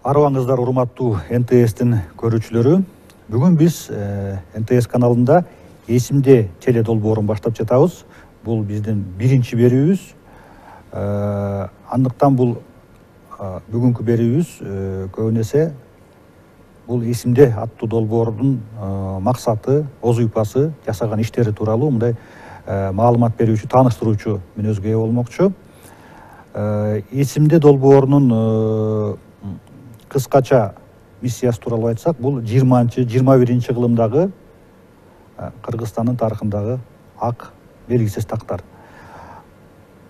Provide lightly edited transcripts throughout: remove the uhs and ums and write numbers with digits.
Арыбаңыздар урматтуу НТС'тин көрүүчүлөрү. Бүгүн биз НТС каналында эсимде теле долбоорун баштап жатабыз. Бул биздин биринчи берүүбүз. Андыктан бул бүгүнкү берүүбүз көбүн эсе бул эсимде аттуу долбоордун максаты, оз уйпасы, жасаган иштери тууралуу мындай маалымат берүүчү, тааныштыруучу мүнөзгө ээ болмокчу. Эсимде долбоорунун кыскача миссиясы тууралуу айтсак, бул 20-21 кылымдагы Кыргызстандын тарыхындагы ак белгисиз тактар.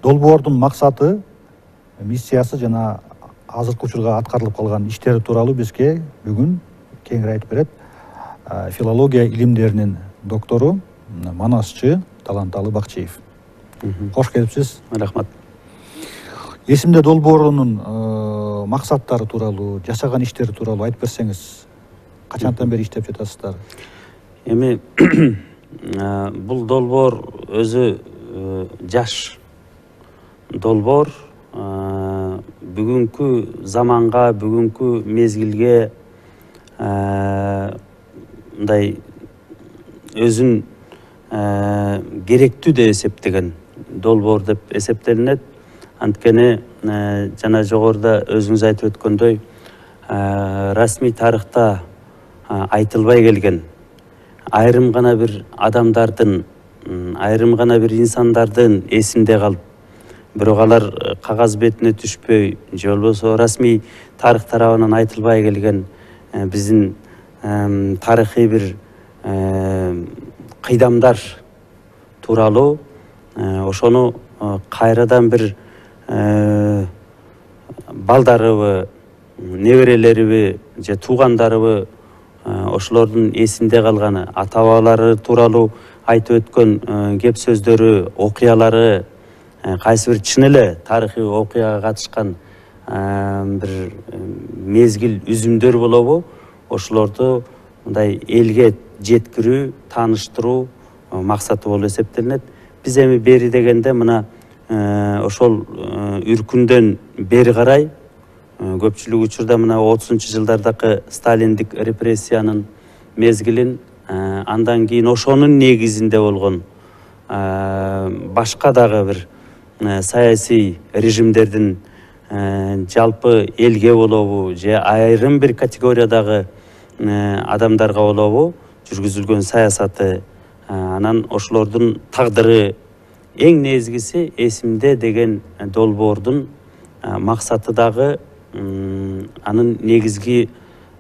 Долбоордун максаты, миссиясы жана азыркы учурга аткарылып калган иштери тууралуу бизге бүгүн кеңири айтып берет филология илимдеринин доктору, манасчы Таланталы Бакчиев. Кош келипсиз. Рахмат. Эсимде долбоорунун максаттары тууралуу, жашаган иштери тууралуу айтып берсеңиз, качантан бери иштеп жатасыздар? Эми бул долбоор өзү жаш долбоор, бүгүнкү заманга, бүгүнкү мезгилге мындай өзүн керектүү деп эсептеген долбоор деп эсептелинет. Анткени жана жогоруда өзүңүз айтып өткөндөй, расмий тарыхта айтылбай келген айрым гана бир адамдардын, айрым гана бир инсандардын эсинде калып, бирок алар кагаз бетине түшпөй, же болбосо расмий тарых тарабынан айтылбай келген биздин тарыхый бир кыйдамдар тууралуу, ошону кайрадан бир балдарыбы, неберелериби же туугандарыбы ошолордун эсинде калганы, ата-бабалары тууралуу айтып өткөн кеп сөздөрү, окуялары, кайсы бир чын эле тарыхый окуяга катышкан бир мезгил үзүмдөр болобу, ошолорду мындай элге жеткирүү, тааныштыруу максаты болуп эсептелинет. Биз эми бери дегенде мына ошол үркүндөн бери карай көпчүлүк учурда мына 30-жылдардагы сталиндик репрессиянын мезгилин, андан кийин ошонун негизинде болгон башка дагы бир саясий режимдердин жалпы элге болобу же айрым бир категориядагы адамдарга болобу жүргүзүлгөн саясаты, анан ошолордун тагдыры, эң негизгиси эсимде деген долбоордун максаты дагы, анын негизги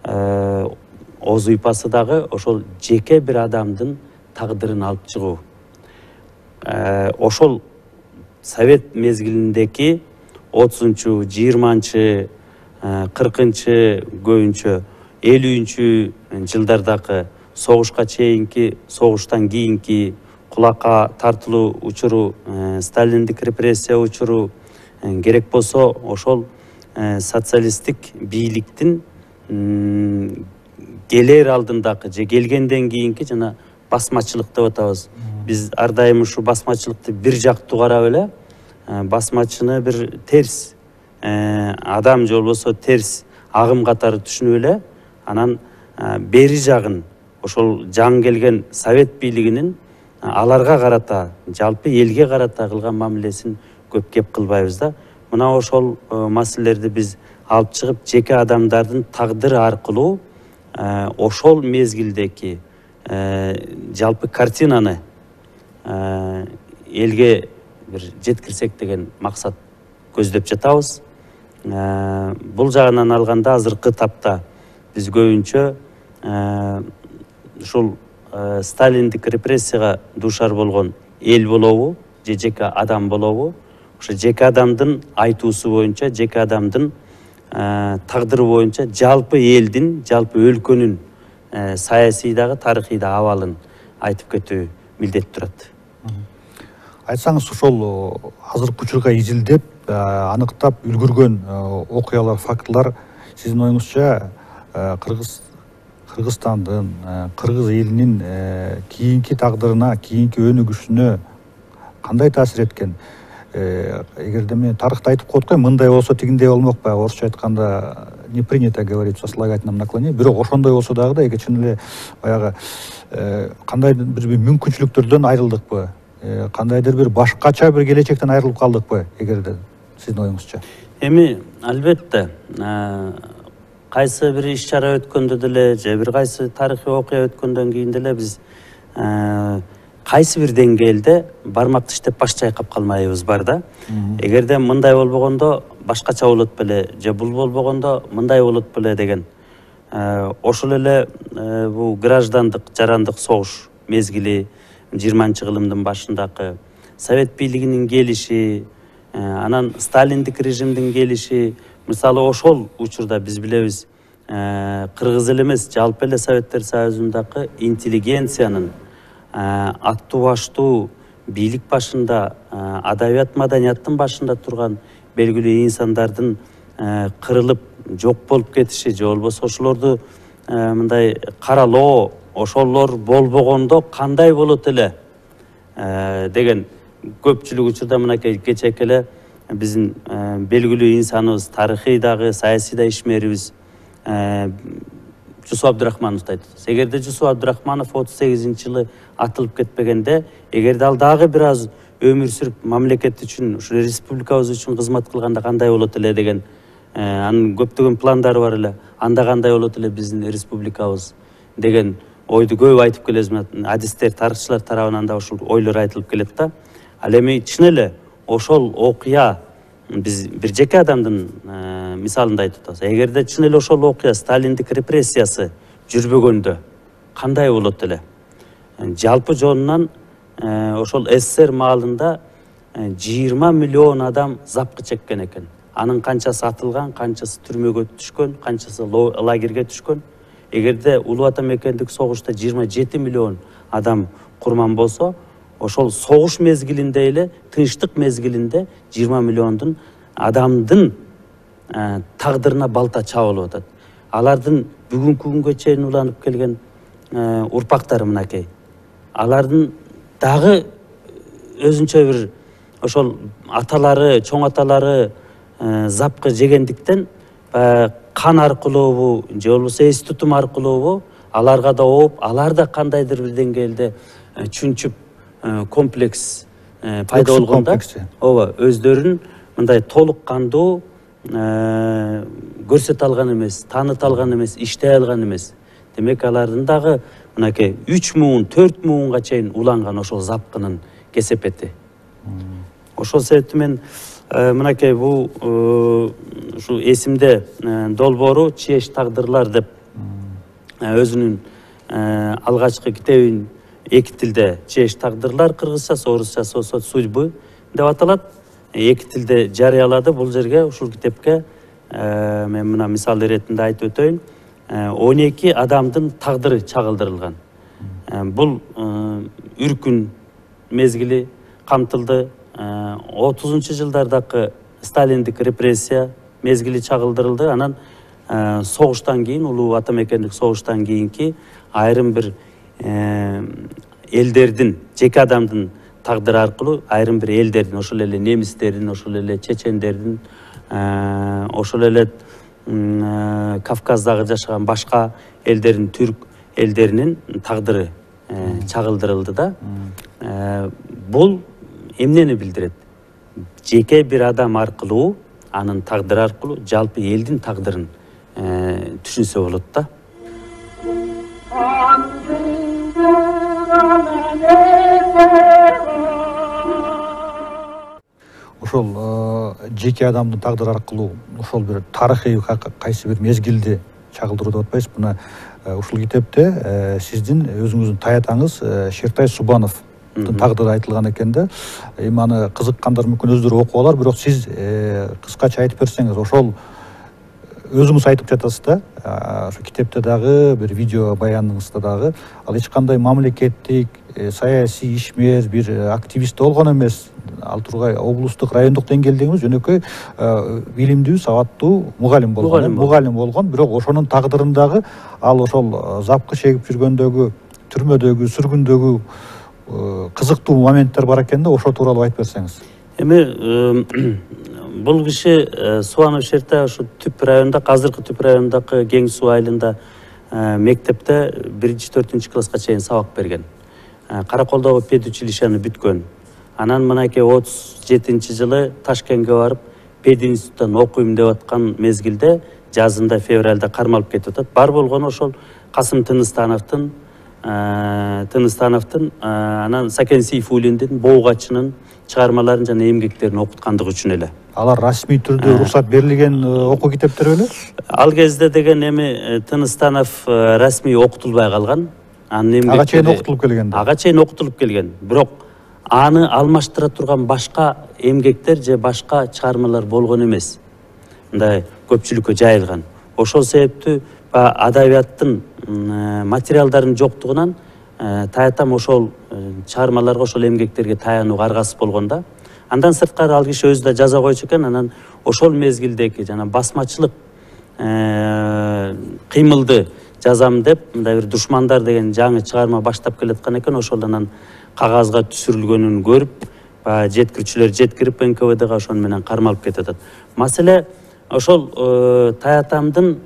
оз уйпасы дагы ошол жеке бир адамдын тагдырын алып чыгуу. Ошол совет мезгилиндеги 30-чу, 20-чы, 40-чы, көбүнчө 50-чү жылдардагы согушка чейинки, согуштан кийинки кулакка тартылуу учуру, сталиндик репрессия учуру, керек болсо ошол социалисттик бийликтин келер алдындагы же келгенден кийинки жана басмачылык деп атабыз. Биз ар дайым ушу басмачылыкты бир жактуу карап эле, басмачыны бир терс адам же болбосо терс агым катары түшүнүп эле, анан бери жагын ошол жаңы келген совет бийлигинин аларга карата, жалпы элге карата кылган мамилесин көп кеп кылбайбыз да. Мына ошол маселелерди биз алып чыгып, жеке адамдардын тагдыры аркылуу ошол мезгилдеги жалпы картинаны элге бир жеткирсек деген максат көздөп жатабыз. Бул жагынан алганда азыркы тапта биз көбүнчө ушул сталиндик репрессияга дуушар болгон эл болобу же жеке адам болобу, ошо жеке адамдын айтуусу боюнча, жеке адамдын тагдыры боюнча жалпы элдин, жалпы өлкөнүн саясий дагы, тарыхый да абалын айтып кетүү милдет турат. Айтсаңыз, ошол азыркы учурга изилдеп, аныктап үлгүргөн окуялар, фактылар сиздин оюңузча Кыргызстандын, кыргыз элинин кийинки тагдырына, кийинки өнүгүшүнө кандай таасир эткен? Эгерде мен тарыхта айтып коет го, мындай болсо тигиндей болмок, баягы орусча айтканда не принято говорить в сослагательном наклонении, бирок ошондой болсо дагы да чын эле баягы кандайдыр бир мүмкүнчүлүктөрдөн айрылдыкпы, кандайдыр бир башкача бир келечектен айрылып калдыкпы, эгерде сиздин оюңузча? Эми албетте кайсы бир иш чара өткөндө деле же бир кайсы тарыхый окуя өткөндөн кийин деле биз кайсы бир деңгээлде бармак тиштеп баш чайкап калмайбыз бар да. Эгерде мындай болбогондо башкача болот беле, же бул болбогондо мындай болот беле деген ошол эле бул граждандык жарандык согуш мезгили 20-кылымдын башындагы совет бийлигинин келиши, анан сталиндик режимдин келиши, мисалы ошол учурда биз билебиз кыргыз эле эмес жалпы эле Советтер Союзундагы интеллигенциянын аттуу баштуу бийлик башында, адабият маданияттын башында турган белгилүү инсандардын кырылып жок болуп кетиши, же болбосо ошолорду мындай каралоо, ошолор болбогондо кандай болот эле деген көпчүлүк учурда мынакей кечээки эле биздин белгилүү инсаныбыз, тарыхый дагы, саясий да ишмерибиз Жусуп Абдурахмановду айтат. Эгерде Жусуп Абдурахманов 38-жылы атылып кетпегенде, эгерде ал дагы бир аз өмүр сүрүп мамлекет үчүн, ушу республикабыз үчүн кызмат кылганда кандай болот эле деген анын көптөгөн пландары бар эле. Анда кандай болот эле биздин республикабыз деген ойду көп айтып келебиз. Адистер, тарыхчылар тарабынан да ошол ойлор айтылып келет да. Ал эми чын эле ошол окуя биз бир жеке адамдын мисалында айтып атабыз. Эгерде чын эле ошол окуя Сталиндик репрессиясы жүрбөгөндө кандай болот эле? Жалпы жонунан ошол СССР маалында 20 миллион адам запкы чеккен экен. Анын канчасы атылган, канчасы түрмөгө түшкөн, канчасы лагерге түшкөн. Эгерде Улуу Ата Мекендик согушта 27 миллион адам курман болсо, ошол согуш мезгилинде эле, тынчтык мезгилинде 20 миллиондун адамдын тагдырына балта чабылып атат. Алардын бүгүнкү күнгө чейин уланып келген урпактары мынакей. Алардын дагы өзүнчө бир ошол аталары, чоң аталары запкы жегендиктен кан аркылуубу, же болбосо эс тутум аркылуубу аларга да ооп, алар да кандайдыр бир деңгээлде чүнчүп комплекс пайда болгонда, ооба, өздөрүн мындай толук кандуу көрсөтө алган эмес, тааныта алган эмес, иштей алган эмес. Демек алардын дагы мынакей 3 муун, 4 муунга чейин уланган ошол запкынын кесепети. Ошол себептен мен мынакей бул ушу эсимде долбоору Чеч тагдырлар деп өзүнүн алгачкы китебин эки тилде Чеч тагдырлар, кыргызчасы, орусчасы болсо судьбы деп аталат. Эки тилде жарыялады. Бул жерге ушул китепке мен мына мисал иретинде айтып өтөйүн. 12 адамдын тагдыры чагылдырылган. Бул үркүн мезгили камтылды. 30-жылдардагы Сталиндик репрессия мезгили чагылдырылды. Анан согуштан кийин, Улуу Ата Мекендик согуштан кийинки айрым бир элдердин, жеке адамдын тагдыры аркылуу айрым бир элдердин, ошол эле немистердин, ошол эле чечендердин, ошол эле Кавказдагы жашаган башка элдердин, түрк элдеринин тагдыры чагылдырылды да. Бул эмнени билдирет? Жеке бир адам аркылуу, анын тагдыры аркылуу жалпы элдин тагдырын түшүнсө болот да. Ошол жеке адамдын тагдыры аркылуу ошол бир тарыхый кайсы бир мезгилди чагылдыруу деп атпайсыз. Мына ушул китепте сиздин өзүңүздүн таятаңыз Шертай Субановдун тагдыры айтылган экен да. Эми аны кызыккандар мүмкүн өздөрү окуп алар, бирок сиз кыскача айтып берсеңиз, ошол өзүңүз айтып жатасыз да, ошо китепте дагы бир видео баяныңызда дагы ал эч кандай мамлекеттик, саясий ишмер, бир активист болгон эмес. Ал тургай облустук, райондук деңгээлде эмес, жөнөкөй билимдүү, сабаттуу мугалим болгон. Мугалим болгон, бирок ошонун тагдырындагы ал ошол запкы чегип жүргөндөгү, түрмөдөгү, сүргүндөгү кызыктуу моменттер бар экен да, ошол тууралуу айтып берсеңиз. Эми бул киши Суанов Шертай ушу Түп районунда, азыркы Түп районундагы Кең Суу айылында мектепте 1-4 класска чейин сабак берген. Караколдогу педучилищени бүткөн. Анан мынакей 37-жылы Ташкентке барып, пединституттан окуйм деп аткан мезгилде жазында февралда кармалып кетип атат. Бар болгону ошол Касым Тыныстановдун, анан Сакен Сейфуллиндин, Боогачынын чыгармаларын жана эмгектерин окуткандыгы үчүн эле. Алар расмий түрдө уруксат берилген окуу китептер беле? Ал кезде деген эми Тыныстанов расмий окутулбай калган. Ага чейин окутулуп келген. Ага чейин окутулуп келген. Бирок аны алмаштыра турган башка эмгектер же башка чыгармалар болгон эмес. Мындай көпчүлүккө жайылган. Ошол себептүү адабияттын материалдарын жоктугунан таятам ошол чыгармаларга, ошол эмгектерге таянууга аргасыз болгонда. Андан сырткары ал киши өзү да жаза койчу экен. Анан ошол мезгилдеги жана басмачылык кыймылды жазам деп, мындай бир душмандар деген жаңы чыгарма баштап келаткан экен. Ошолдан кагазга түшүрүлгөнүн көрүп, жеткирүүчүлөр жеткирип НКВДга ошону менен кармалып кетет. Маселе ошол таятамдын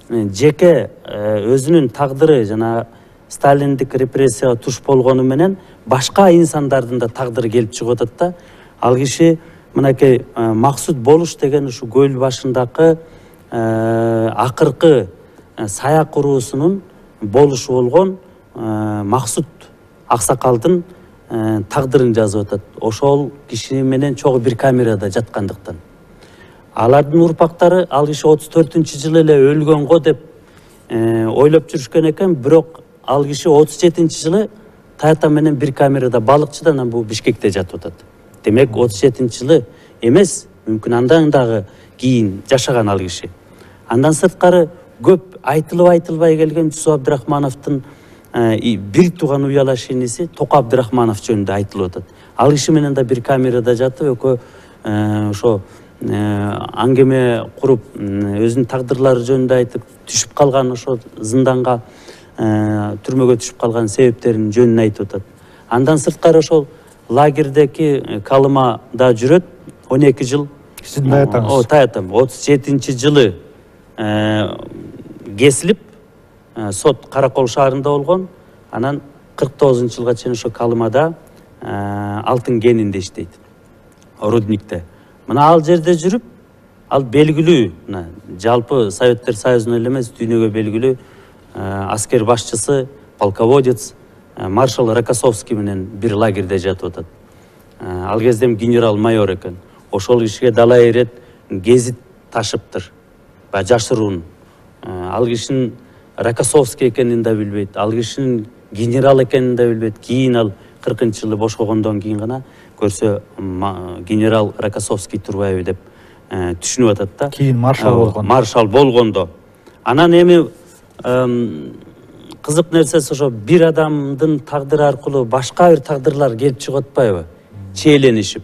жеке өзүнүн тагдыры жана сталиндик репрессияга туш болгону менен башка инсандардын да тагдыры келип чыгып атат да. Ал киши мынакей Максут Болуш деген ушу Көл башындагы акыркы саяк уруусунун болушу болгон Максут Аксакалдын тагдырын жазып атат. Ошол киши менен чогуу бир камерада жаткандыктан. Алардын урпактары ал киши 34-жылы эле өлгөн го деп ойлоп жүрүшкөн экен, бирок ал киши 37-жылы таятам менен бир камерада балыкчыда, анан бул Бишкекте жатып атат. Демек 37-жылы эмес, мүмкүн андан дагы кийин жашаган ал киши. Андан сырткары көп айтылбай келген Жусуп Абдрахмановдун бир тууган уялаш иниси Токо Абдрахманов жөнүндө айтылып атат. Ал киши менен да бир камерада жатып, экөө ошо аңгеме куруп, өзүнүн тагдырлары жөнүндө айтып, түшүп калган ошо зынданга, түрмөгө түшүп калган себептерин жөнүн айтып атат. Андан сырткары ошол лагердеги Калымада жүрөт, 12 жыл. Сиздин таятаңыз? Таятам 37-жылы кесилип, сот Каракол шаарында болгон. Анан 49-жылга чейин ошо Калымада алтын кенинде иштейт, рудникте. Мына ал жерде жүрүп, ал белгилүү, жалпы Советтер Союзунун эле эмес, дүйнөгө белгилүү аскер башчысы, полководец маршал Рокоссовский менен бир лагерде жатып атат. Ал кезде генерал-майор экен. Ошол кишиге далай ирет гезит ташыптыр, жашыруун. Ал кишинин Рокоссовский экенин да билбейт, ал кишинин генерал экенин да билбейт. Кийин ал 40-жылы бошогондон кийин гана көрсө генерал Рокоссовский турбайбы деп түшүнүп атат да. Кийин маршал болгон. Маршал болгондо. Анан эми кызык нерсеси ошо бир адамдын тагдыры аркылуу башка бир тагдырлар келип чыгып атпайбы? Чээленишип.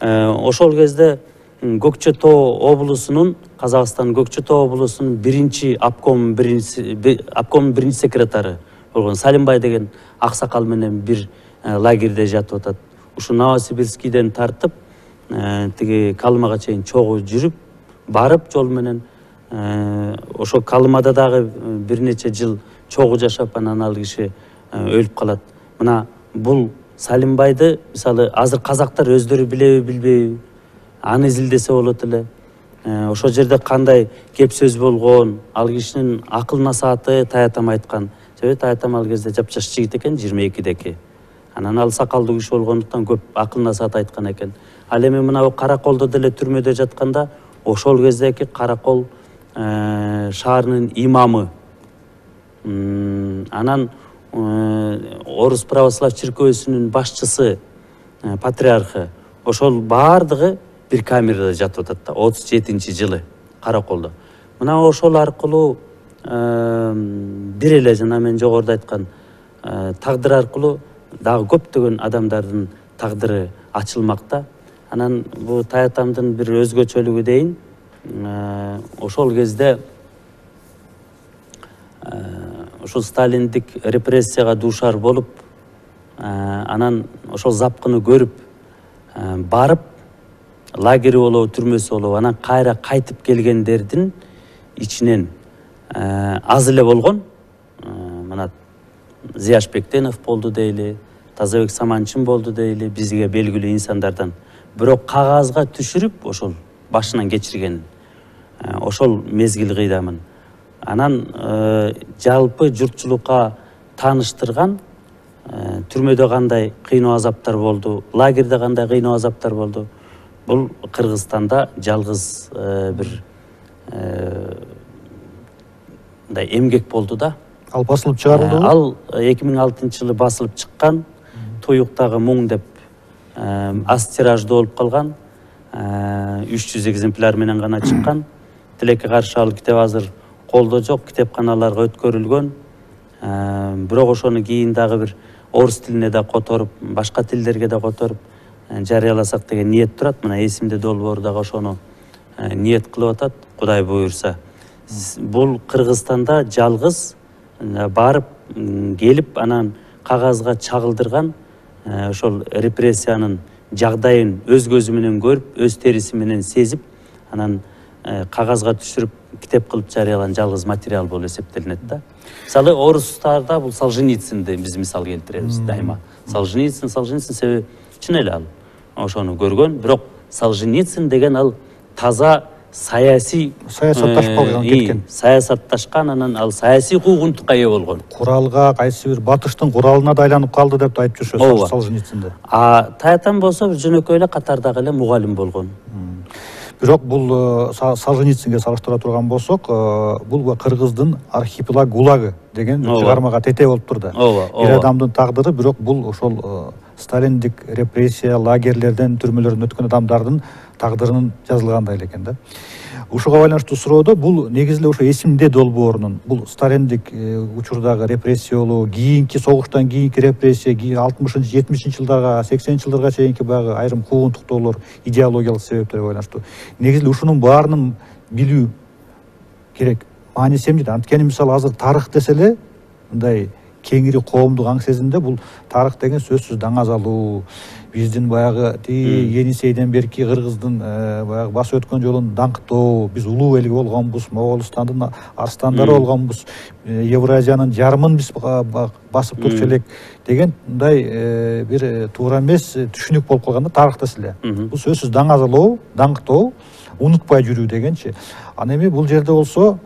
Ошол кезде Көкчө Тоо облусунун, Казакстан Көкчө Тоо облусунун биринчи обком биринчи секретары болгон Салимбай деген аксакал менен бир лагерде жатып атат. Ушу Новосибирскийден тартып, тиги Калымага чейин чогуу жүрүп, барып жол менен ошо Калымада дагы бир нече жыл чогуу жашап, анан ал киши өлүп калат. Мына бул Салимбайды, мисалы, азыр казактар өздөрү билеби билбейби, аны изилдесе болот эле. Ошол жерде кандай кеп сөз болгон, ал кишинин акыл насааты таятам айткан. Себеби таятам ал кезде жапжаш жигит экен, 22-деки. Анан ал сакалдуу киши болгондуктан көп акыл насаат айткан экен. Ал эми мына Караколдо деле түрмөдө жатканда, ошол кездеки Каракол шаарынын имамы, анан Орус православ чиркөөсүнүн башчысы, патриархы, ошол баардыгы бир камерада жатып атат да, 37-жылы Караколдо. Мына ошол аркылуу бир эле жана мен жогоруда айткан тагдыр аркылуу дагы көптөгөн адамдардын тагдыры ачылмакта. Анан бул таятамдын бир өзгөчөлүгү дейин, ошол кезде ошол сталиндик репрессияга дуушар болуп, анан ошол запкыны көрүп, барып лагери болобу, түрмөсү болобу, анан кайра кайтып келгендердин ичинен аз эле болгон. Мына Зияш Бектенов болду дейли, Тазабек Саманчын болду дейли, бизге белгилүү инсандардан. Бирок кагазга түшүрүп ошол башынан кечирген ошол мезгил кыйдамын. Анан жалпы журтчулукка тааныштырган түрмөдө кандай кыйноо азаптар болду, лагерде кандай кыйноо азаптар болду. Бул Кыргызстанда жалгыз бир мындай эмгек болду да. Ал басылып чыгарылды. Ал 2006-жылы басылып чыккан, Туюктагы муң деп аз тираждуу болуп калган, 300 экземпляр менен гана чыккан. Тилекке каршы ал китеп азыр колдо жок, китепканаларга өткөрүлгөн. Бирок ошону кийин дагы бир орус тилине да которуп, башка тилдерге да которуп жарыяласак деген ниет турат. Мына эсимде долбоор дагы ошону ниет кылып атат, Кудай буйрса. Бул Кыргызстанда жалгыз барып келип анан кагазга чагылдырган ошол репрессиянын жагдайын өз көзү менен көрүп, өз териси менен сезип, анан кагазга түшүрүп китеп кылып жарыялаган жалгыз материал болуп эсептелинет да. Мисалы орустарда бул Солженицинди биз мисал келтиребиз дайыма. Солженицин себеби чын эле ал ошону көргөн, бирок Солженицин деген ал таза саясий саясатташкан кеткен. Саясатташкан, анан ал саясий куугунтукка ээ болгон. Куралга кайсы бир батыштын куралына да айланып калды деп айтып жүрүшөт Солженицинди. Таятан болсо бир жөнөкөй эле катардагы эле мугалим болгон. Бирок бул Солженицинге салыштыра турган болсок, бул Кыргыздын архипелаг ГУЛАГы деген чыгармага тете болуп турду. Бир адамдын тагдыры, бирок бул ошол сталиндик репрессия лагерлерден, түрмөлөрдөн өткөн адамдардын тагдырынын жазылгандай эле экен да. Ушуга байланыштуу суроодо бул негизи эле ошо эсимде долбоорунун, бул сталиндик учурдагы репрессия болобу, кийинки согуштан кийинки репрессия, 60-70 жылдарга, 80 жылдарга чейинки баягы айрым куугунтуктоолор, идеологиялык себептерге байланыштуу. Негизи эле ушунун баарынын билүү керек. Мааниси эмнеде? Анткени мисалы азыр тарых десе эле мындай кеңири коомдук аң сезимде бул тарых деген сөзсүз даңазалуу, биздин баягы Енисейден берки Кыргыздын баягы басып өткөн жолун даңктоо, биз улуу эл болгонбуз, Моголстандын арстандары болгонбуз, Евразиянын жарымын биз басып турчу элек деген мындай бир туура эмес түшүнүк болуп калганда тарых десе эле. Бул сөзсүз даңазалоо, даңктоо, унутпай жүрүү дегенчи. Ана эми бул жерде болсо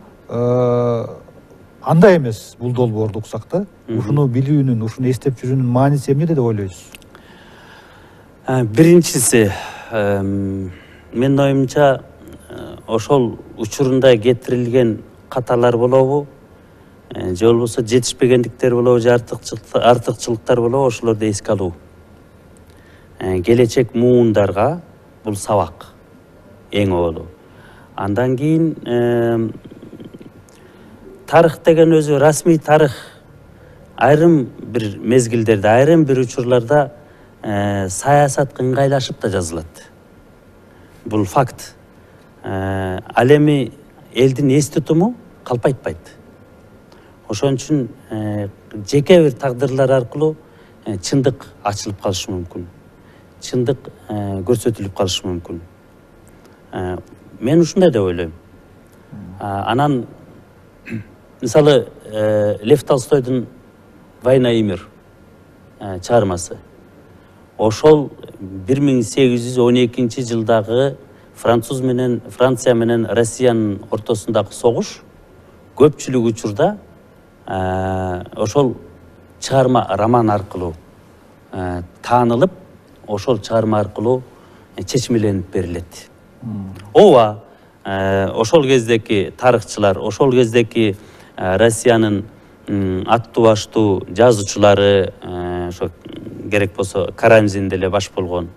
андай эмес бул долбоорду уксак да. Ушуну билүүнүн, ушуну эстеп жүрүүнүн мааниси эмнеде деп ойлойсуз? Биринчиси, менин оюмча ошол учурунда кетирилген каталар болобу, же болбосо жетишпегендиктер болобу, же артыкчылыктар болобу, ошолорду эске алуу. Келечек муундарга бул сабак эң оолу. Андан кийин тарых деген өзү расмий тарых айрым бир мезгилдерде, айрым бир учурларда саясатка ыңгайлашып да жазылат. Бул факт. Ал эми элдин эс тутуму калпайтпайт. Ошон үчүн жеке бир тагдырлар аркылуу чындык ачылып калышы мүмкүн. Чындык көрсөтүлүп калышы мүмкүн. Мен ушундай деп ойлойм. Анан мисалы Лев Толстойдун «Война и мир» чыгармасы. Ошол 1812 жылдагы Франция менен Россиянын ортосундагы согуш көпчүлүк учурда ошол чыгарма роман аркылуу таанылып, ошол чыгарма аркылуу чечмеленип берилет. Ооба, ошол кездеки тарыхчылар, ошол кездеки Россиянын аттуу баштуу жазуучулары, ошо керек болсо Карамзин деле баш болгон,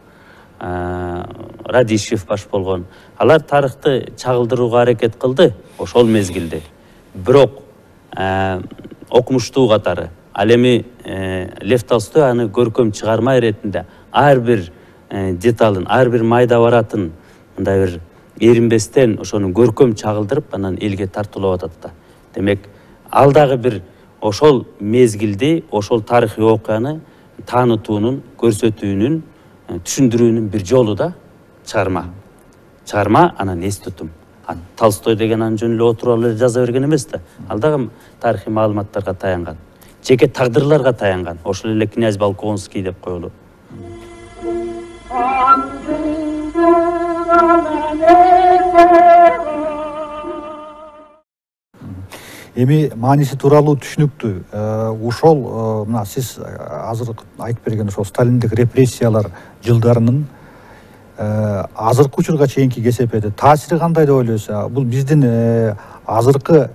Радищев баш болгон, алар тарыхты чагылдырууга аракет кылды ошол мезгилде. Бирок окумуштуу катары, ал эми Лев Толстой аны көркөм чыгарма иретинде ар бир деталын, ар бир майда баратын мындай бир эринбестен ошону көркөм чагылдырып, анан элге тартуулап атат да. Демек, ал дагы бир ошол мезгилде, ошол тарыхый окуяны таанытуунун, көрсөтүүнүн, түшүндүрүүнүн бир жолу да чыгарма. чыгарма анан эс тутум. Толстой деген анын жөн эле отуруп алып жаза берген эмес да. Ал дагы тарыхый маалыматтарга таянган. Жеке тагдырларга таянган. Ошол эле князь Волконский деп коелу. Эми мааниси тууралуу түшүнүктүү. Ошол мына сиз азыр айтып берген ошол сталиндик репрессиялар жылдарынын азыркы учурга чейинки кесепети таасири кандай деп ойлойсуз? Бул биздин азыркы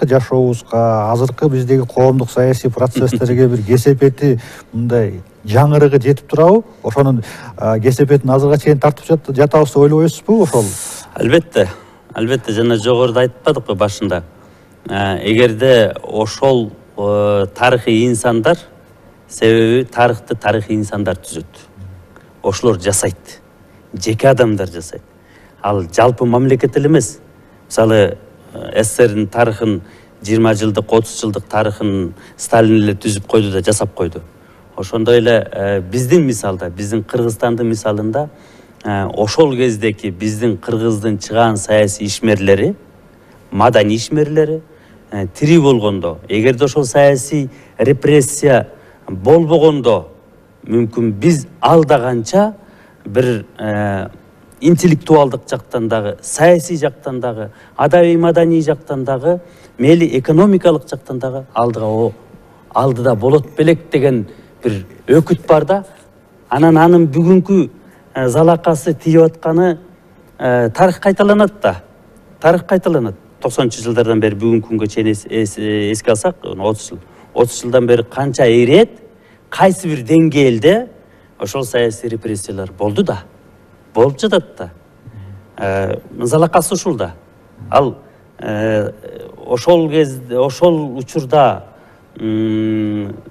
жашообузга, азыркы биздеги коомдук саясий процесстерге бир кесепети мындай жаңырыгы жетип турабы? Ошонун кесепетин азыркыга чейин тартып жатабыз деп ойлобойсузбу ошол? Албетте, жана жогоруда айтпадыкпы башында. Эгерде ошол тарыхый инсандар, себеби тарыхты тарыхый инсандар түзөт. Ошолор жасайт. Жеке адамдар жасайт. Ал жалпы мамлекет эле эмес. Мисалы, СССРдин тарыхын 20 жылдык, 30 жылдык тарыхын Сталин эле түзүп койду да жасап койду. Ошондой эле биздин мисалда, биздин Кыргызстандын мисалында ошол кездеки биздин Кыргыздын чыгаан саясий ишмерлери, маданий ишмерлери тирүү болгондо, эгерде ошол саясий репрессия болбогондо, мүмкүн биз алдаганча бир интеллектуалдык жактан дагы, саясий жактан дагы, адабий маданий жактан дагы, мейли экономикалык жактан дагы алдыда болот белек деген бир өкүт бар да. Анын бүгүнкү залакасы тийип атканы тарых кайталанат да. Тарых кайталанат. 90 жылдардан бери бүгүнкү күнгө чейин эске алсак, 30 жылдан бери канча ирет, кайсы бир деңгээлде ошол саясий репрессиялар болду да. Болуп жатат да. Залакасы ушул да. Ал ошол кезде, ошол учурда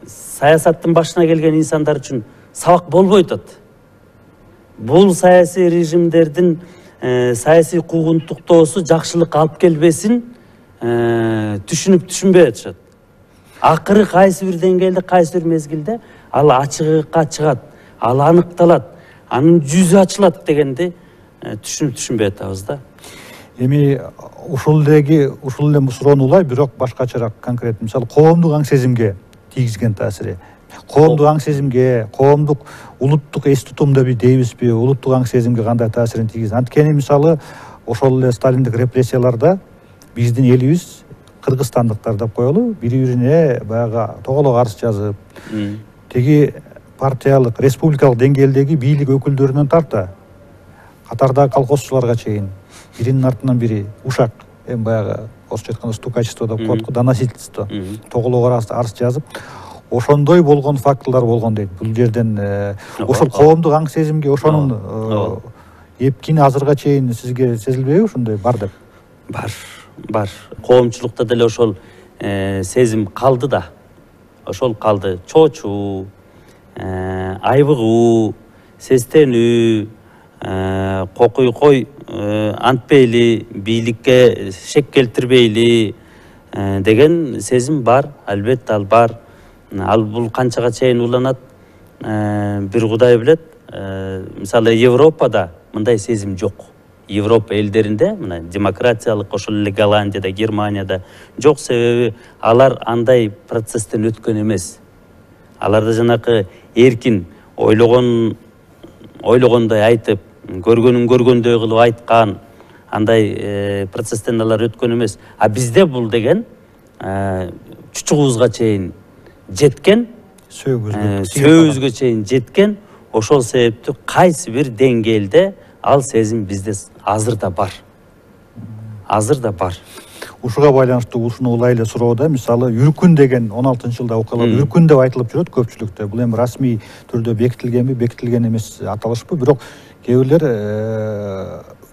саясаттын башына келген инсандар үчүн сабак болбой атат. Бул саясий режимдердин саясий куугунтуктоосу жакшылык алып келбесин түшүнбөй атышат. Акыры кайсы бир деңгээлде, кайсы бир мезгилде ал ачыгыкка чыгат, ал аныкталат, анын жүзү ачылат дегенди түшүнбөй атабыз да. Эми ушул эле суроону улай, бирок башкачараак конкрет, мисалы коомдук аң сезимге тийгизген таасири. Коомдук аң сезимге, коомдук улуттук эс тутум деп дейбизби, улуттук аң сезимге кандай таасирин тийгизген? Анткени мисалы ошол эле сталиндик репрессияларда биздин элибиз кыргызстандыктар деп коелу, бири-бирине баягы тоголок арыз жазып, теги партиялык, республикалык деңгээлдеги бийлик өкүлдөрүнөн тарта, катардагы колхозчуларга чейин биринин артынан бири ушак, баягы орусча айтканда стукачество деп коет го, доносительство, тоголок арыз жазып, ошондой болгон фактылар болгон дейт. Бул жерден ошол коомдук аң сезимге ошонун эпкини азырга чейин сизге сезилбейби, ошондой бар деп? Бар. Коомчулукта деле ошол сезим калды да. Ошол калды. Чоочуу, айбыгуу, сестенүү, кокуйкой антпейли, бийликке шек келтирбейли деген сезим бар. Албетте ал бар. Ал бул канчага чейин уланат, бир Кудай билет. Мисалы Европада мындай сезим жок. Европа элдеринде, мына демократиялык ошол эле Голландияда, Германияда жок, себеби алар андай процесстен өткөн эмес. Аларда жанакы эркин ойлогондой айтып, көргөнүн көргөндөй кылып айткан андай процесстен алар өткөн эмес. А бизде бул деген чучугубузга чейин жеткен, сөөгүбүзгө чейин жеткен, ошол себептүү кайсы бир деңгээлде ал сезим бизде азыр да бар. Ушуга байланыштуу ушуну улай эле суроодо, мисалы Үркүн деген 16-жылда окуялар Үркүн деп айтылып жүрөт көпчүлүктө. Бул эми расмий түрдө бекитилгенби, бекитилген эмес аталышпы, бирок кээ бирлер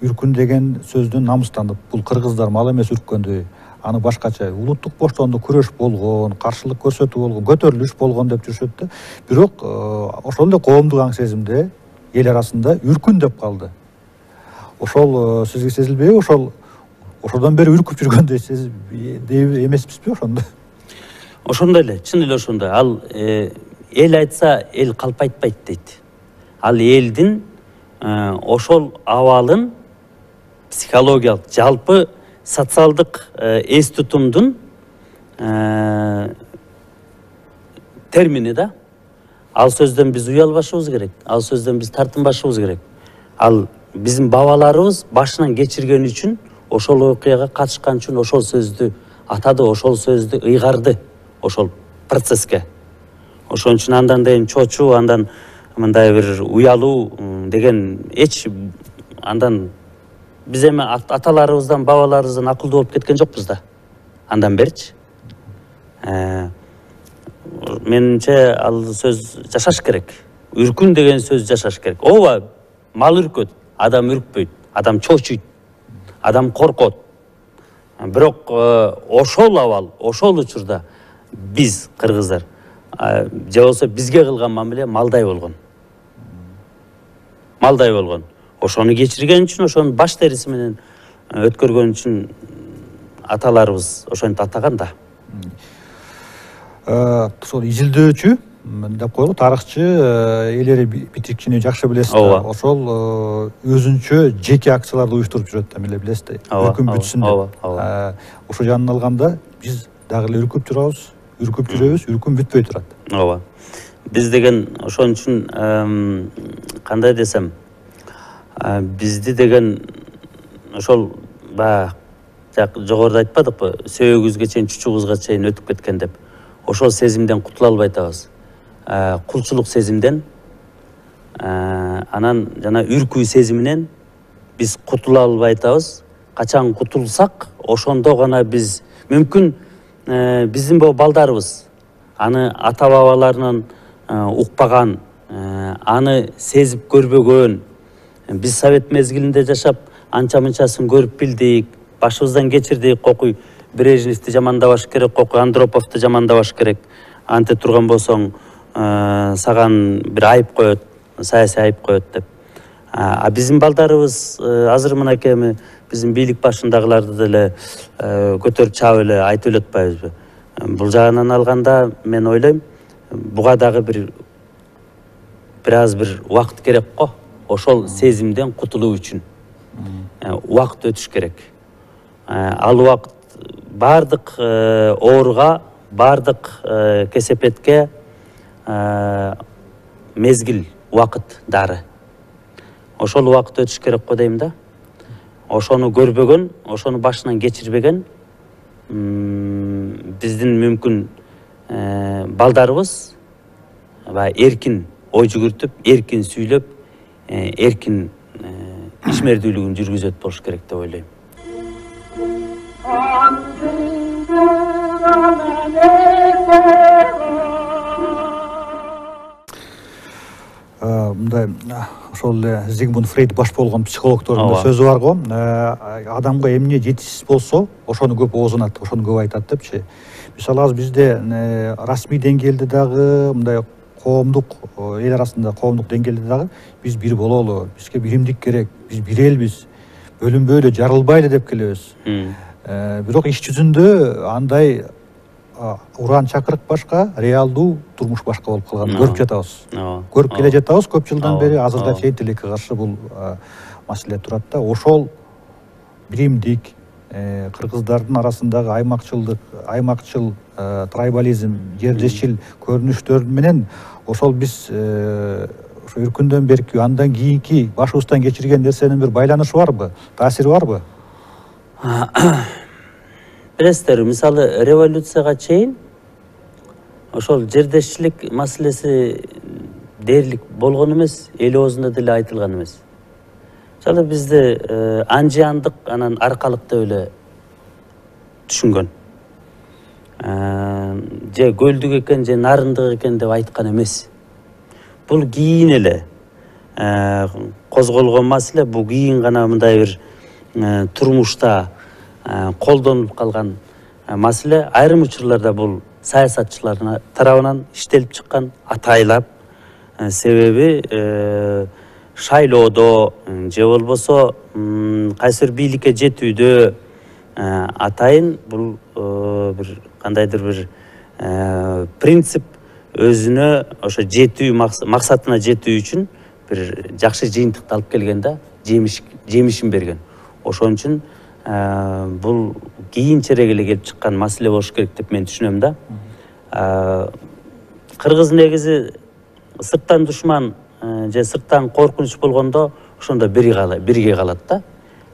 Үркүн деген сөздөн намыстанып, бул кыргыздар мал эмес үрккөндү, аны башкача улуттук боштондо күрөш болгон, каршылык көрсөтүү болгон, көтөрүлүш болгон деп жүрүшөт да. Бирок ошол эле коомдук аң сезимде эл арасында Үркүн деп калды. Ошол сизге сезилбейби? Ошодон бери үркүп жүргөндөй эмеспизби ошондо? Ошондой эле, чын эле ошондой. Ал эл айтса, эл калп айтпайт дейт. Ал элдин ошол абалын психологиялык жалпы социалдык эс тутумдун термини да. Ал сөздөн биз уялбашыбыз керек, ал сөздөн биз тартынбашыбыз керек. Ал биздин бабаларыбыз башынан кечирген үчүн, ошол окуяга катышкан үчүн ошол сөздү атады, ошол сөздү ыйгарды ошол процесске. Ошон үчүн андан дейин чочуу, андан мындай бир уялуу деген эч андан биз эми аталарыбыздан, бабаларыбыздан акылдуу болуп кеткен жокпуз да. Андан беричи. Менимче ал сөз жашаш керек. Үркүн деген сөз жашаш керек. Ооба, мал үркөт, адам үркпөйт, адам чочуйт, адам коркот. Бирок ошол абал, ошол учурда биз кыргыздар же болсо бизге кылган мамиле малдай болгон. Малдай болгон. Ошону кечирген үчүн, ошонун баш териси менен өткөргөн үчүн аталарыбыз ошентип атаган да. Ошол изилдөөчү деп коелу, тарыхчы, элери битирикчини жакшы билесиз да. Ошол өзүнчө жеке акцияларды уюштуруп жүрөт да, миле билесиз да. Үркүн бүтсүн деп. Ошо жанын алганда биз дагы эле үркүп турабыз, үркүп жүрөбүз, үркүн бүтпөй турат. Ооба. Биз деген ошон үчүн кандай десем, бизди деген ошол жогоруда айтпадыкпы, сөөгүбүзгө чейин, чучугубузга чейин өтүп кеткен деп. Ошол сезимден кутула албай атабыз. Кулчулук сезимден, анан жана үркүү сезиминен биз кутула албай атабыз. Качан кутулсак, ошондо гана биз мүмкүн биздин балдарыбыз аны ата бабаларынан укпаган, аны сезип көрбөгөн. Биз совет мезгилинде жашап, анча-мынчасын көрүп билдик, башыбыздан кечирдик, кокуй Брежневди жамандабаш керек, кокуй Андроповду жамандабаш керек. Анте турган болсоң, саган бир айып коет, саясий айып коет деп. Биздин балдарыбыз азыр мынакей биздин бийлик башындагыларды деле көтөрүп чаап эле айтып эле атпайбызбы? Бул жагынан алганда мен ойлойм, буга дагы бир аз бир убакыт керек го. Ошол сезимден кутулуу үчүн убакыт өтүш керек. Ал убакыт бардык ооруга, бардык кесепетке мезгил, убакыт дары. Ошол убакыт өтүш керек го дейм да. Ошону көрбөгөн, ошону башынан кечирбеген биздин мүмкүн балдарыбыз эркин ой жүгүртүп, эркин сүйлөп, эркин ишмердүүлүгүн жүргүзөт болуш керек деп ойлойм. Мындай ошол Зигмунд Фрейд баш болгон психологдордун сөзү бар го. Адамга эмне жетишсиз болсо, ошону көп оозунат, ошону көп айтат депчи. Мисалы азыр бизде расмий деңгээлде дагы, мындай коомдук, эл арасында коомдук деңгээлде дагы биз бир бололу, бизге биримдик керек, биз бир элбиз, бөлүнбөй эле, жарылбайлы деп келебиз. Бирок иш жүзүндө андай уран чакырык башка, реалдуу турмуш башка болуп калганын көрүп жатабыз. Көрүп келе жатабыз көп жылдан бери, азырга чейин тилекке каршы бул маселе турат да. Ошол биримдик, кыргыздардын арасындагы аймакчыл, трайбализм, жердешчил көрүнүштөр менен ошол биз ошо үркүндөн берки, андан кийинки башыбыздан кечирген нерсенин бир байланышы барбы, таасири барбы? Билесиздер, мисалы революцияга чейин ошол жердешчилик маселеси дээрлик болгон эмес, эл оозунда деле айтылган эмес. Мисалы бизде анжыяндык, анан аркалык деп эле түшүнгөн. Же көлдүк экен, же нарындык экен деп айткан эмес. Бул кийин эле козголгон маселе, бул кийин гана мындай бир турмушта колдонуп калган маселе. Айрым учурларда бул саясатчылардын тарабынан иштелип чыккан атайлап. Себеби шайлоодо же болбосо кайсыр бийликке жетүүдө атайын бул бир кандайдыр бир принцип өзүнө ошо жетүү, максатына жетүү үчүн бир жакшы жыйынтыкты алып келген да, жемишин берген. Ошон үчүн бул кийинчерээк эле келип чыккан маселе болуш керек деп мен түшүнөм да. Кыргыз негизи сырттан душман же сырттан коркунуч болгондо ошондо бирге калат да.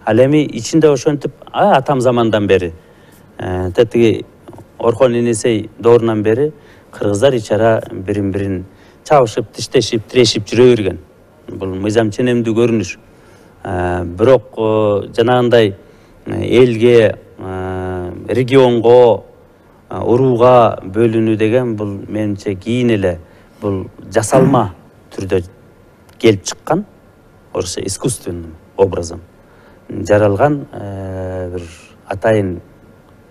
Ал эми ичинде ошентип атам замандан бери тетиги Орхон Енесей доорунан бери кыргыздар ичара бирин бирин чабышып, тиштешип, тирешип жүрө берген. Бул мыйзам ченемдүү көрүнүш. Бирок жанагындай элге, регионго, урууга бөлүнүү деген бул менимче кийин эле бул жасалма түрдө келип чыккан, орусча искусственным образом жаралган бир атайын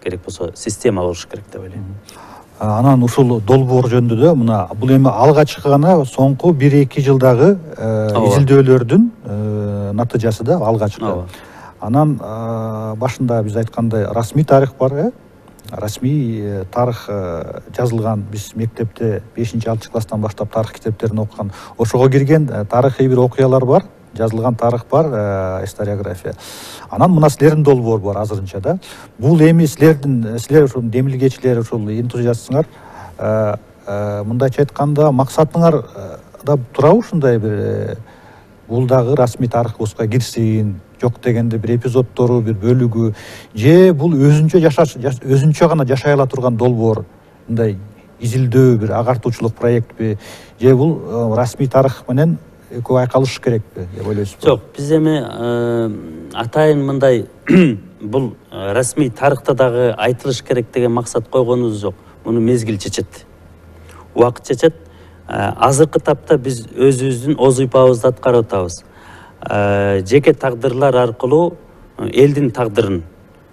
керек болсо система болуш керек деп ойлойм. Анан ушул долбоор жөнүндө мына бул эми алгачкы гана соңку 1-2 жылдагы изилдөөлөрдүн натыйжасы да алгачкы. Анан башында биз айткандай расмий тарих бар, расмий тарых жазылган. Биз мектепте 5-6 класстан баштап тарых китептерин окуган. Ошого кирген тарыхый бир окуялар бар, жазылган тарых бар, историография. Анан мына силердин долбоор бар азырынча да. Бул эми силер ушул демилгечилер, ушул энтузиастсыңар, мындайча айтканда максатыңар да турабы ушундай бир бул дагы расмий тарыхыбызга кирсин, жок дегенде бир эпизоддору, бир бөлүгү, же бул өзүнчө гана жашай ала турган долбоор, мындай изилдөө бир агартуучулук проектпи, же бул расмий тарых менен экөө айкалыш керекпи деп ойлойсузбу? Жок, биз эми атайын мындай бул расмий тарыхта дагы айтылыш керек деген максат койгонубуз жок. Муну мезгил чечет. Убакыт чечет. Азыркы тапта биз өзүбүздүн оз ыйпабызды аткарып атабыз. Жеке тагдырлар аркылуу элдин тагдырын,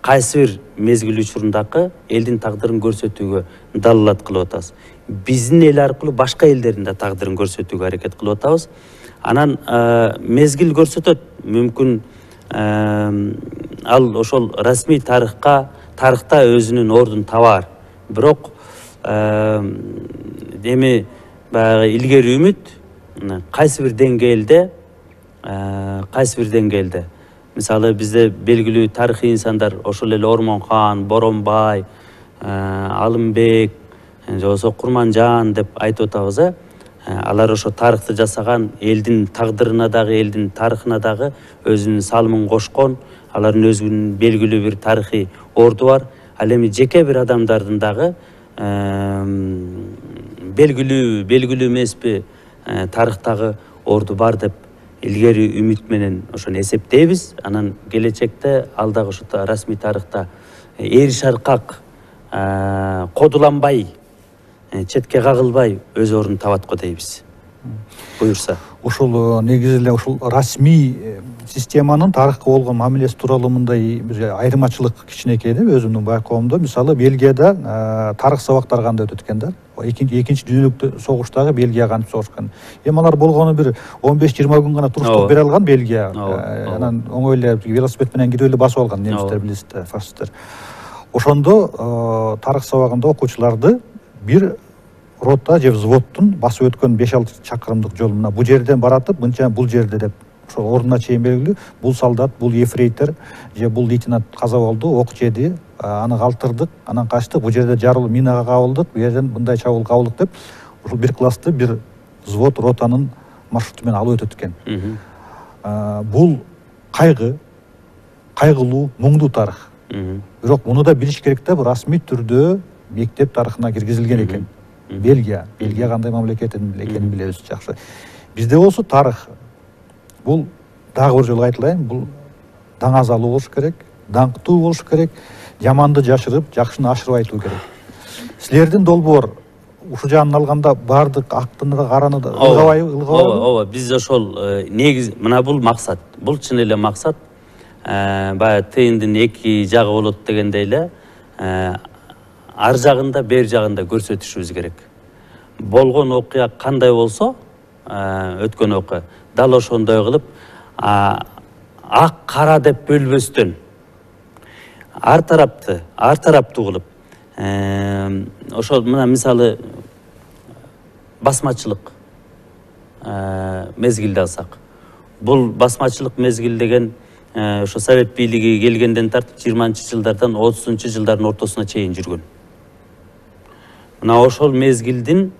кайсы бир мезгил учурундагы элдин тагдырын көрсөтүүгө далилат кылып атабыз. Биздин эл аркылуу башка элдердин да тагдырын көрсөтүүгө аракет кылып атабыз. Анан мезгил көрсөтөт, мүмкүн ал ошол расмий тарыхта өзүнүн ордун табар. Бирок эми баягы илгери үмүт кайсы бир деңгээлде, мисалы бизде белгилүү тарыхый инсандар ошол эле Ормонхан, Боронбай, Алымбек, же болбосо Курманжан деп айтып атабыз. Алар ошо тарыхты жасаган, элдин тагдырына дагы, элдин тарыхына дагы өзүнүн салымын кошкон, алардын өзүнүн белгилүү бир тарыхый орду бар. Ал эми жеке бир адамдардын дагы белгилүү эмеспи тарыхтагы орду бар деп илгери үмүт менен ошону эсептейбиз. Анан келечекте ал дагы ошо расмий тарыхта эр шаркак кодуланбай, четке кагылбай өз ордун табат го дейбиз. Буюрса. Ушул негизи эле ушул расмий системанын тарыхка болгон мамилеси тууралуу мындай бир айырмачылык кичинекей деп өзүмдүн байкоомдо. Мисалы Бельгияда тарых сабактары кандай өтөт экен да. Экинчи дүйнөлүк согуштагы Бельгия кантип согушкан. Эми алар болгону бир 15-20 күн гана туруштук бере алган Бельгия. Анан оңой эле велосипед менен кирип эле басып алган немистер, билесиздер, фашисттер. Ошондо тарых сабагында окуучуларды бир рота же взводтун басып өткөн 5-6 чакырымдык жол мына бул жерден баратып, мынча бул жерде деп ошол ордуна чейин белгилүү, бул солдат, бул ефрейтор же бул лейтенант каза болду, ок жеди, аны калтырдык, анан качтык, бул жерде жарылып минага кабылдык, бул жерден мындай чабуул кабылдык деп ушул бир классты бир взвод ротанын маршруту менен алып өтөт экен. Бул кайгылуу, муңдуу тарых. Бирок муну да билиш керек да, бул расмий түрдө мектеп тарыхына киргизилген экен. Бельгия кандай мамлекет экенин билебиз жакшы. Бизде болсо тарых бул дагы бир жолу айтылайын, бул даңазалуу болуш керек, даңктуу болуш керек, жаманды жашырып, жакшыны ашырып айтуу керек. Силердин долбоор ушул жаанын алганда бардык актыны да караны да ылгабайбы? Ооба, биз ошол негиз мына бул максат. Бул чын эле максат. Баягы тыйындын эки жагы болот дегендей эле ар жагында, бер жагында көрсөтүшүбүз керек. Болгон окуя кандай болсо, өткөн окуя дал ошондой кылып, ак кара деп бөлбөстөн, ар тараптуу кылып, ошол мына мисалы басмачылык мезгилди алсак. Бул басмачылык мезгил деген ошо совет бийлиги келгенден тартып 20-жылдардан 30-жылдардын ортосуна чейин жүргөн. Мына ошол мезгилдин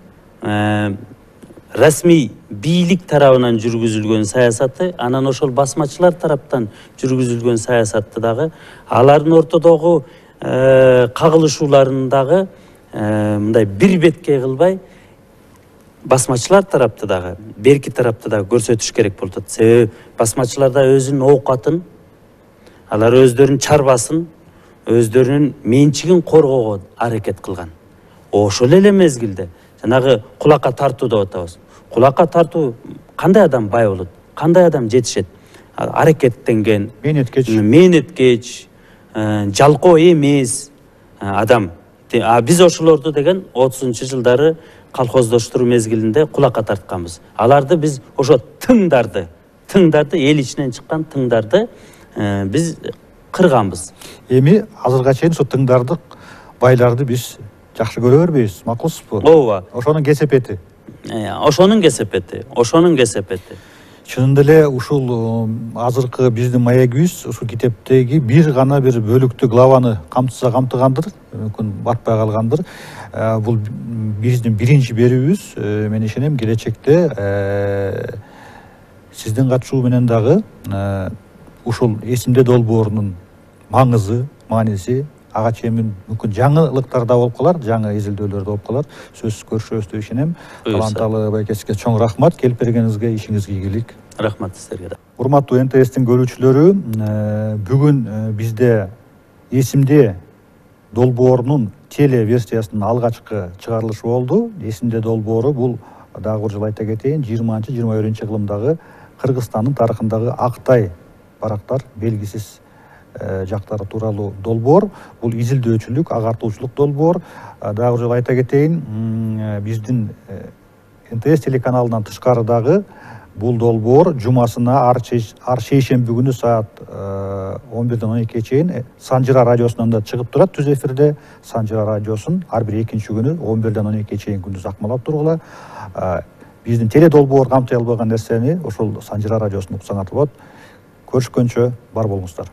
расмий бийлик тарабынан жүргүзүлгөн саясаты, анан ошол басмачылар тараптан жүргүзүлгөн саясатты дагы, алардын ортодогу кагылышууларын дагы мындай бир бетке кылбай, басмачылар тарапты дагы, берки тарапты дагы көрсөтүш керек болуп атат. Себеби басмачыларда өзүнүн оокатын, алар өздөрүнүн чарбасын, өздөрүнүн менчигин коргоого аракет кылган. Ошол эле мезгилде жанагы кулакка тартуу деп атабыз. Кулакка тартуу, кандай адам бай болот, кандай адам жетишет? Аракеттенген, мээнеткеч, жалкоо эмес адам. Биз ошолорду деген 30-жылдары колхоздоштуруу мезгилинде кулакка тартканбыз. Аларды биз ошо тыңдарды, эл ичинен чыккан тыңдарды биз кырганбыз. Эми азырга чейин ошо тыңдарды, байларды биз жакшы көрө бербейбиз, макулсузбу? Ооба. Ошонун кесепети. Ошонун кесепети. Чынында эле ушул азыркы биздин маегибиз ушул китептеги бир гана бир бөлүктүү главаны камтыгандыр, мүмкүн батпай калгандыр. Бул биздин биринчи берүүбүз. Мен ишенем келечекте сиздин катышуу менен дагы ушул эсимде долбоорунун мааниси ага чейин мүмкүн жаңылыктар да болуп калар, жаңы изилдөөлөр да болуп калар. Сөзсүз көрүшөбүз деп ишенем. Таланталы байкеске чоң рахмат, келип бергениңизге, ишиңизге ийгилик. Рахмат сиздерге да. Урматтуу НТСтин көрүүчүлөрү, бүгүн бизде эсимде долбоорунун теле версиясынын алгачкы чыгарылышы болду. Эсимде долбоору бул дагы бир жолу айта кетейин, 20-21 кылымдагы Кыргызстандын тарыхындагы Актай барактар белгисиз жактары тууралуу долбоор. Бул изилдөөчүлүк, агартуучулук долбоор. Дагы бир жолу айта кетейин, биздин НТС телеканалынан тышкары дагы бул долбоор жумасына ар шейшемби күнү саат 11-ден 12-ге чейин Санжыра радиосунан да чыгып турат түз эфирде. Санжыра радиосун ар бир экинчи күнү 11-ден 12-ге чейин күндүз акмалап тургула. Биздин теле долбоор камтый албаган нерсени ошол Санжыра радиосунан уксаңар болот. Көрүшкөнчө бар болуңуздар.